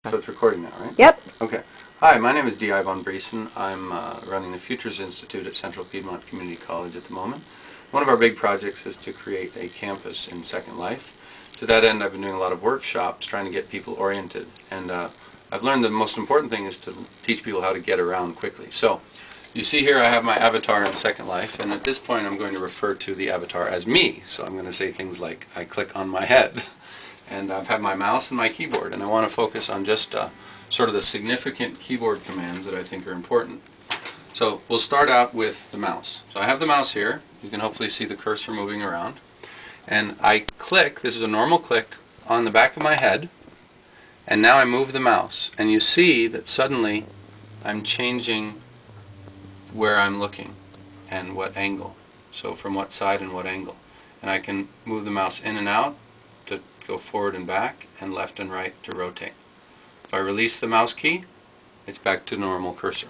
So it's recording now, right? Yep. Okay. Hi, my name is D.I. von Briesen. I'm running the Futures Institute at Central Piedmont Community College at the moment. One of our big projects is to create a campus in Second Life. To that end, I've been doing a lot of workshops trying to get people oriented. And I've learned the most important thing is to teach people how to get around quickly. So, you see here I have my avatar in Second Life, and at this point I'm going to refer to the avatar as me. So I'm going to say things like, I click on my head. And I've had my mouse and my keyboard, and I want to focus on just sort of the significant keyboard commands that I think are important. So we'll start out with the mouse. So I have the mouse here. You can hopefully see the cursor moving around. And I click, this is a normal click, on the back of my head, and now I move the mouse. And you see that suddenly I'm changing where I'm looking and what angle. So from what side and what angle. And I can move the mouse in and out to go forward and back, and left and right to rotate. If I release the mouse key, it's back to normal cursor.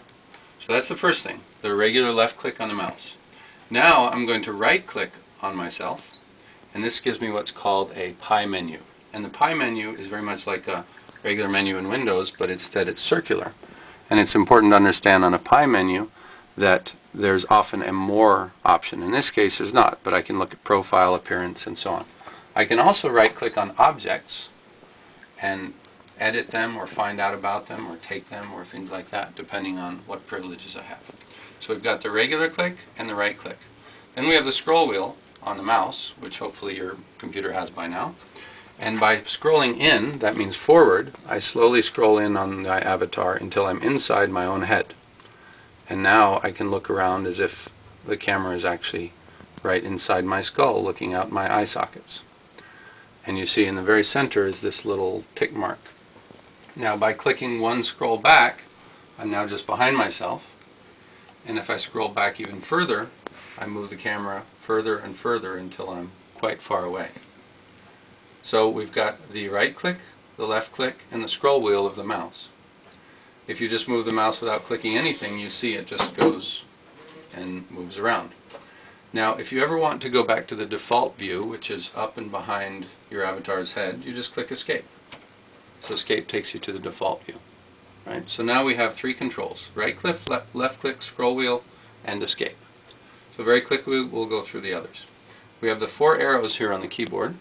So that's the first thing, the regular left click on the mouse. Now I'm going to right click on myself, and this gives me what's called a pie menu. And the pie menu is very much like a regular menu in Windows, but instead it's circular. And it's important to understand on a pie menu that there's often a more option. In this case there's not, but I can look at profile, appearance, and so on. I can also right-click on objects and edit them or find out about them or take them or things like that, depending on what privileges I have. So we've got the regular click and the right click. Then we have the scroll wheel on the mouse, which hopefully your computer has by now. And by scrolling in, that means forward, I slowly scroll in on my avatar until I'm inside my own head. And now I can look around as if the camera is actually right inside my skull, looking out my eye sockets. And you see in the very center is this little tick mark. Now by clicking one scroll back, I'm now just behind myself. And if I scroll back even further, I move the camera further and further until I'm quite far away. So we've got the right click, the left click, and the scroll wheel of the mouse. If you just move the mouse without clicking anything, you see it just goes and moves around. Now, if you ever want to go back to the default view, which is up and behind your avatar's head, you just click Escape. So Escape takes you to the default view. Right? So now we have three controls: right click, left click, scroll wheel, and Escape. So very quickly we'll go through the others. We have the four arrows here on the keyboard.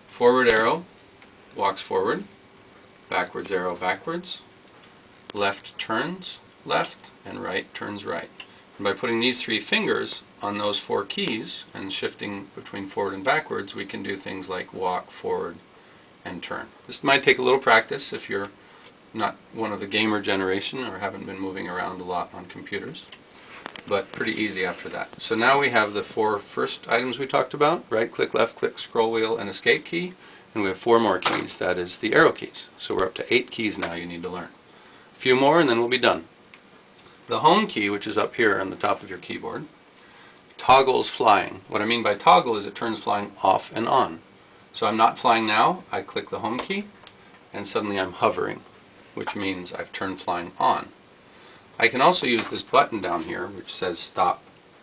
Forward arrow walks forward, backwards arrow backwards, left turns left, and right turns right. And by putting these three fingers on those four keys and shifting between forward and backwards, we can do things like walk, forward, and turn. This might take a little practice if you're not one of the gamer generation or haven't been moving around a lot on computers, but pretty easy after that. So now we have the four first items we talked about: right click, left click, scroll wheel, and escape key, and we have four more keys, that is the arrow keys. So we're up to 8 keys now you need to learn. A few more and then we'll be done. The home key, which is up here on the top of your keyboard, toggles flying. What I mean by toggle is it turns flying off and on. So I'm not flying now, I click the home key, and suddenly I'm hovering, which means I've turned flying on. I can also use this button down here, which says stop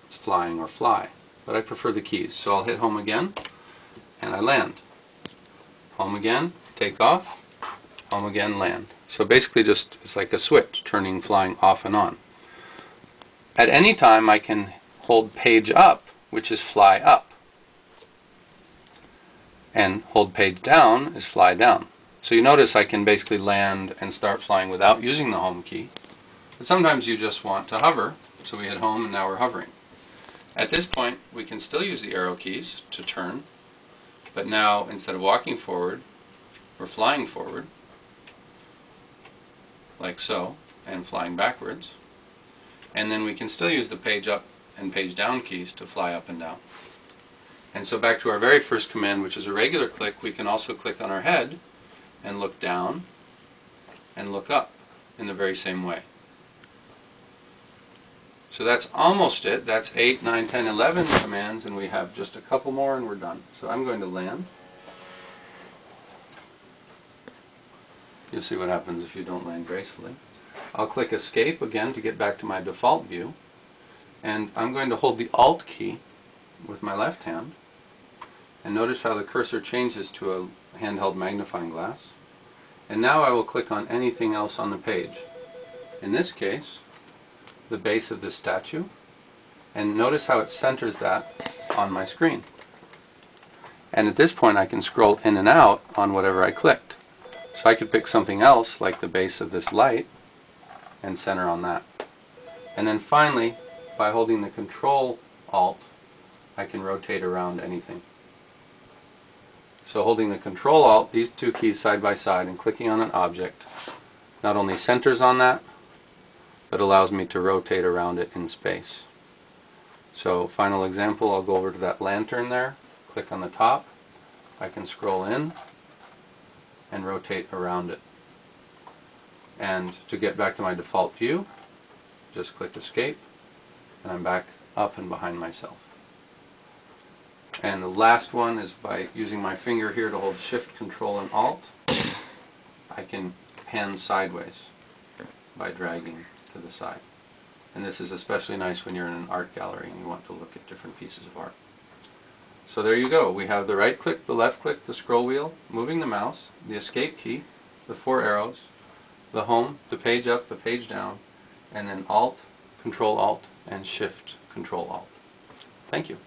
flying or fly, but I prefer the keys. So I'll hit home again, and I land. Home again, take off, home again, land. So basically just, it's like a switch, turning flying off and on. At any time I can hold page up, which is fly up. And hold page down is fly down. So you notice I can basically land and start flying without using the home key. But sometimes you just want to hover, so we hit home and now we're hovering. At this point we can still use the arrow keys to turn, but now instead of walking forward, we're flying forward, like so, and flying backwards. And then we can still use the page up and page down keys to fly up and down. And so back to our very first command, which is a regular click, we can also click on our head and look down and look up in the very same way. So that's almost it. That's 8, 9, 10, 11 commands, and we have just a couple more and we're done. So I'm going to land. You'll see what happens if you don't land gracefully. I'll click Escape again to get back to my default view, and I'm going to hold the Alt key with my left hand, and notice how the cursor changes to a handheld magnifying glass. And now I will click on anything else on the page. In this case, the base of this statue, and notice how it centers that on my screen. And at this point I can scroll in and out on whatever I clicked. So I could pick something else like the base of this light and center on that. And then finally, by holding the Ctrl Alt, I can rotate around anything. So holding the Ctrl Alt, these two keys side by side, and clicking on an object not only centers on that, but allows me to rotate around it in space. So final example, I'll go over to that lantern there, click on the top, I can scroll in and rotate around it. And to get back to my default view, just click Escape, and I'm back up and behind myself. And the last one is by using my finger here to hold Shift, Control, and Alt, I can pan sideways by dragging to the side. And this is especially nice when you're in an art gallery and you want to look at different pieces of art. So there you go. We have the right click, the left click, the scroll wheel, moving the mouse, the escape key, the 4 arrows, the home, the page up, the page down, and then Alt, Control Alt, and Shift, Control Alt. Thank you.